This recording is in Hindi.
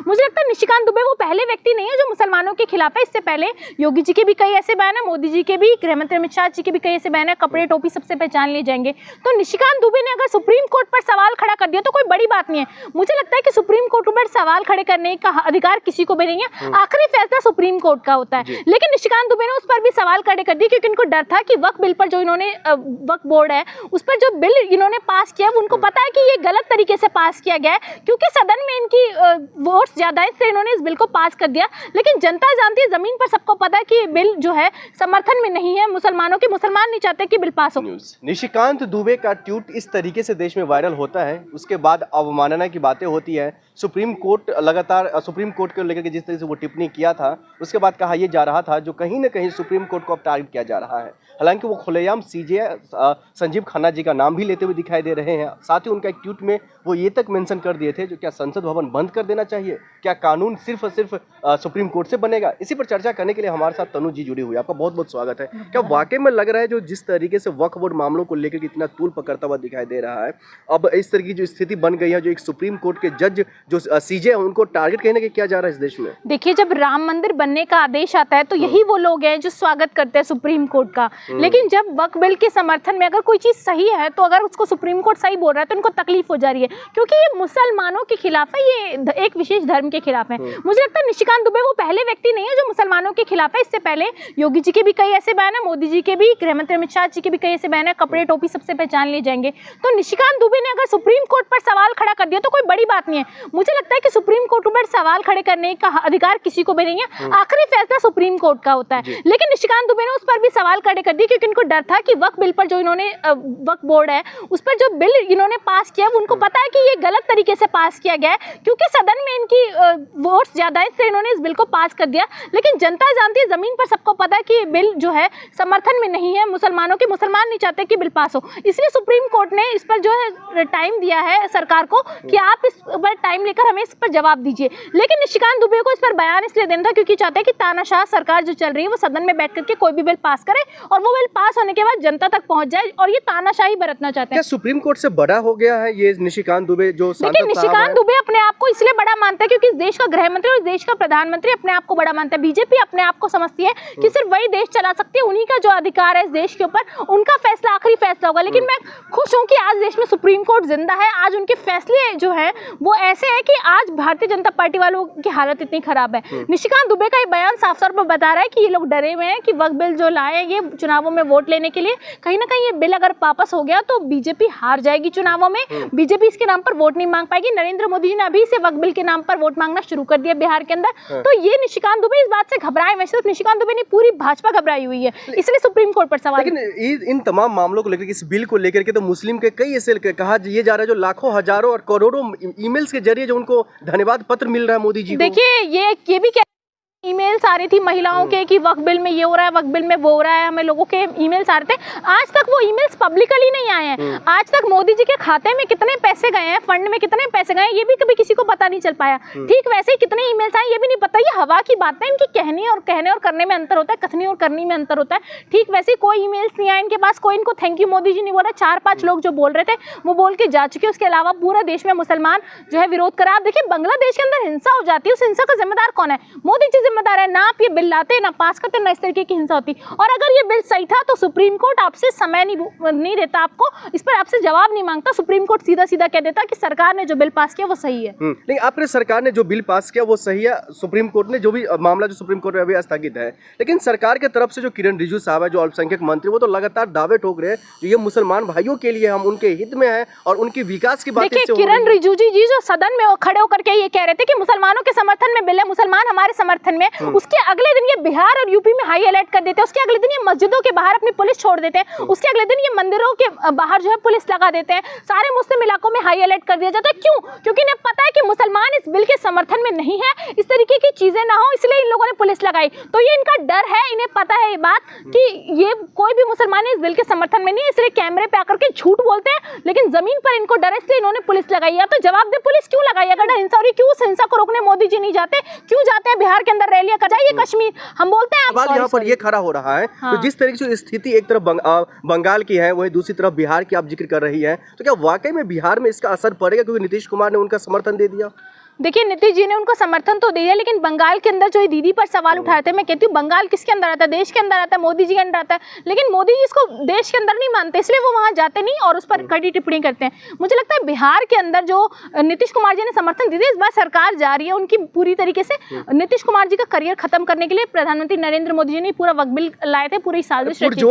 मुझे लगता है निशिकांत दुबे वो पहले व्यक्ति नहीं है जो मुसलमानों के खिलाफ है। इससे पहले योगी जी के भी कई ऐसे बयान है, मोदी जी के भी, गृहमंत्री अमित शाह जी के भी कई ऐसे बयान है, कपड़े टोपी सबसे पहचान लिए जाएंगे। तो निशिकांत दुबे ने अगर सुप्रीम कोर्ट पर सवाल खड़ा कर दिया तो कोई बड़ी बात नहीं है। मुझे लगता है कि सुप्रीम कोर्ट पर सवाल खड़े करने का अधिकार किसी को भी नहीं है, आखिरी फैसला सुप्रीम कोर्ट का होता है। लेकिन निशिकांत दुबे ने उस पर भी सवाल खड़े कर दिए क्योंकि उनको डर था कि वक्फ बिल पर जो इन्होंने वक्फ बोर्ड है उस पर जो बिल इन्होंने पास किया, उनको पता है कि ये गलत तरीके से पास किया गया है क्योंकि सदन में इनकी वोट्स ज्यादा है, इसलिए इन्होंने इस बिल को पास कर दिया। लेकिन जनता जानती है, जमीन पर सबको पता है कि ये बिल जो है समर्थन में नहीं है मुसलमानों के, मुसलमान नहीं चाहते कि बिल पास हो। निशिकांत दुबे का ट्वीट इस तरीके से देश में वायरल होता है, उसके बाद अवमानना की बातें होती है। सुप्रीम कोर्ट लगातार सुप्रीम कोर्ट को लेकर के जिस तरह से वो टिप्पणी किया था, उसके बाद कहा यह जा रहा था जो कहीं ना कहीं सुप्रीम कोर्ट को अब टारगेट किया जा रहा है। हालांकि वो खुलेआम सीजे संजीव खन्ना जी का नाम भी लेते हुए दिखाई दे रहे हैं। साथ ही उनका एक ट्वीट में वो ये तक मेंशन कर दिए थे जो क्या संसद भवन बंद कर देना चाहिए, क्या कानून सिर्फ और सिर्फ सुप्रीम कोर्ट से बनेगा। इसी पर चर्चा करने के लिए हमारे साथ तनु जी जुड़ी हुई है। आपका बहुत बहुत स्वागत है। क्या वाकई में लग रहा है जो जिस तरीके से वक्फ बोर्ड मामलों को लेकर इतना तूल पकड़ता हुआ दिखाई दे रहा है, अब इस तरह की जो स्थिति बन गई है, जो एक सुप्रीम कोर्ट के जज जो सीजे है उनको टारगेट कहने के किया जा रहा है इस देश में? देखिए, जब राम मंदिर बनने का आदेश आता है तो यही वो लोग हैं जो स्वागत करते हैं सुप्रीम कोर्ट का। लेकिन जब वक्फ बिल के समर्थन में अगर कोई चीज सही है तो अगर उसको सुप्रीम कोर्ट सही बोल रहा है तो उनको तकलीफ हो जा रही है क्योंकि ये मुसलमानों के खिलाफ है, ये एक विशेष धर्म के खिलाफ है। मुझे लगता है निशिकांत दुबे वो पहले व्यक्ति नहीं है जो मुसलमानों के खिलाफ है। इससे पहले योगी जी के भी कई ऐसे बयान है, मोदी जी के भी, गृहमंत्री अमित शाह जी के भी कई ऐसे बयान है, कपड़े टोपी सबसे पहचान लिए जाएंगे। तो निशिकांत दुबे ने अगर सुप्रीम कोर्ट पर सवाल खड़ा कर दिया तो कोई बड़ी बात नहीं है। मुझे लगता है कि सुप्रीम कोर्ट पर सवाल खड़े करने का अधिकार किसी को भी नहीं है, आखिरी फैसला सुप्रीम कोर्ट का होता है। लेकिन निशिकांत दुबे ने उस पर भी सवाल खड़े कर दिए क्योंकि उनको डर था कि वक्फ बिल पर जो इन्होंने वक्फ बोर्ड है उस पर जो बिल इन्होंने पास किया, उनको पता है कि ये गलत तरीके से पास किया गया है क्योंकि सदन में इनकी वोट्स ज्यादा है, इसलिए इन्होंने इस बिल को पास कर दिया। लेकिन जनता जानती है, जमीन पर सबको पता है कि ये बिल जो है समर्थन में नहीं है मुसलमानों के, मुसलमान नहीं चाहते कि बिल पास हो। इसलिए सुप्रीम कोर्ट ने इस पर जो है टाइम दिया है सरकार को कि आप इस पर टाइम लेकर हमें इस पर जवाब दीजिए। लेकिन निशिकांत दुबे को इस पर बयान इसलिए देना था क्योंकि चाहते हैं कि तानाशाह सरकार जो चल रही है वो सदन में बैठ करके कोई भी बिल पास करे और वो बिल पास होने के बाद जनता तक पहुंच जाए, और ये तानाशाही बरतना चाहते हैं। क्या सुप्रीम कोर्ट से बड़ा हो गया है ये निशिकांत दुबे जो सांसद? देखिए, निशिकांत दुबे अपने आप को इसलिए बड़ा मानता है क्योंकि इस देश का गृह मंत्री और इस देश का प्रधानमंत्री अपने आप को बड़ा मानता है। बीजेपी अपने आप को समझती है कि सिर्फ वही देश चला सकती है, उन्हीं का जो अधिकार है इस देश के ऊपर, उनका फैसला आखिरी फैसला होगा। लेकिन मैं खुश हूँ कि आज देश में सुप्रीम कोर्ट जिंदा है। आज उनके फैसले जो है वो ऐसे है कि आज भारतीय जनता पार्टी वालों की हालत इतनी खराब है। निशिकांत दुबे का ये बयान साफ तौर पर बता रहा है कि ये लोग डरे हुए हैं कि वक्फ बिल जो लाए ये चुनावों में वोट लेने के लिए, कहीं ना कहीं ये बिल अगर वापस हो गया तो बीजेपी हार जाएगी चुनावों में, बीजेपी इसके नाम पर वोट नहीं मांग पाएगी। नरेंद्र मोदी जी ने अभी से वक्फ बिल के नाम पर वोट मांगना शुरू कर दिया बिहार के अंदर। तो ये निशिकांत दुबे इस बात से घबराए हुए, सिर्फ निशिकांत दुबे ने पूरी भाजपा घबराई हुई है, इसलिए सुप्रीम कोर्ट पर सवाल। लेकिन इन तमाम मामलों को लेकर, इस बिल को लेकर के तो मुस्लिम के कई ऐसे कहा ये जा रहा है जो लाखों हजारों और करोड़ों ईमेल्स के जरिए जो उनको धन्यवाद पत्र मिल रहा है मोदी जी को। देखिए, ये भी ईमेल्स आ रही थी महिलाओं के कि वक्फ बिल में ये हो रहा है, वक्फ बिल में वो हो रहा है, हमें लोगों के ईमेल्स आ रहे थे। आज तक वो ईमेल्स पब्लिकली नहीं आए हैं। आज तक मोदी जी के खाते में कितने पैसे गए हैं, फंड में कितने पैसे गए हैं, ये भी कभी किसी को पता नहीं चल पाया। ठीक वैसे ही कितने ईमेल्स आए ये भी नहीं पता। ये हवा की बात है, इनकी कहने और करने में अंतर होता है, कथनी और करनी में अंतर होता है। ठीक वैसे ही कोई ईमेल्स नहीं आए इनके पास, कोई इनको थैंक यू मोदी जी नहीं बोला। 4-5 लोग जो बोल रहे थे वो बोल के जा चुके। उसके अलावा पूरा देश में मुसलमान जो है विरोध करा। आप देखिए, बांग्लादेश के अंदर हिंसा हो जाती है, उस हिंसा का जिम्मेदार कौन है? मोदी जी जिम्मेदार है। ना आप बिल लाते, ना पास करते, ना इस तरीके की हिंसा होती। और अगर ये बिल सही था तो सुप्रीम कोर्ट आपसे समय नहीं देता, आपको इस पर आपसे जवाब नहीं मांगता। सुप्रीम कोर्ट सीधा सीधा कह देता कि सरकार ने जो बिल पास किया वो सही है। नहीं, आपने सरकार ने जो बिल पास किया वो सही है, सुप्रीम कोर्ट ने जो भी मामला जो सुप्रीम कोर्ट में अभी स्थगित है। लेकिन सरकार की तरफ से जो किरण रिजिजू साहब है, जो अल्पसंख्यक मंत्री, वो तो लगातार दावे ठोक रहे हैं जो ये मुसलमान भाइयों के लिए, हम उनके हित में है और उनके विकास की बात। देखिए, किरण रिजिजू जी जो सदन में खड़े होकर के ये कह रहे थे कि मुसलमानों के समर्थन में बिल है, मुसलमान हमारे समर्थन में, उसके अगले दिन ये बिहार और यूपी में हाई अलर्ट कर देते हैं। उसके अगले दिन ये मस्जिदों के बाहर अपनी पुलिस छोड़ देते हैं। उसके अगले दिन ये मंदिरों के बाहर जो है पुलिस लगा देते हैं। सारे मुस्लिम इलाकों में हाई अलर्ट कर दिया जाता है। क्यों? क्योंकि इन्हें पता है कि मुसलमान इस बिल के समर्थन में नहीं है, इस तरीके की चीजें ना हो, इसलिए इन लोगों ने पुलिस लगाई। तो ये इनका डर है, इन्हें पता है ये बात कि ये कोई भी मुसलमान इस बिल के समर्थन में नहीं है, इसलिए कैमरे पे आकर के झूठ बोलते हैं। लेकिन जमीन पर इनको डर है, इसलिए इन्होंने पुलिस लगाई है। तो जवाब दे, पुलिस क्यों लगाई? अगर हिंसा हो रही, क्यों उस हिंसा को रोकने मोदी जी नहीं जाते? क्यों जाते हैं बिहार के अंदर रैलियां कर? जाइए कश्मीर, हम बोलते हैं। सवाल यहाँ पर ये खड़ा हो रहा है, तो जिस तरीके से स्थिति एक तरफ बंगाल की है, वही दूसरी तरफ बिहार की आप जिक्र कर रही है, तो क्या वाकई में बिहार में इसका असर पड़ेगा क्योंकि नीतीश कुमार ने उनका समर्थन दे दिया? देखिए नीतीश जी ने उनको समर्थन तो दिया, लेकिन बंगाल के अंदर जो ये दीदी पर सवाल उठाए थे, मैं कहती हूँ बंगाल किसके अंदर आता है? देश के अंदर आता है, मोदी जी के अंदर आता है। लेकिन मोदी जी इसको देश के अंदर नहीं मानते, इसलिए वो वहाँ जाते नहीं और उस पर कड़ी टिप्पणी करते हैं। मुझे लगता है बिहार के अंदर जो नीतीश कुमार जी ने समर्थन दिया, इस बार सरकार जा रही है उनकी पूरी तरीके से नीतीश कुमार जी का करियर खत्म करने के लिए। प्रधानमंत्री नरेंद्र मोदी जी ने पूरा वक्त बिल लाए थे, पूरी साजिश रची थी।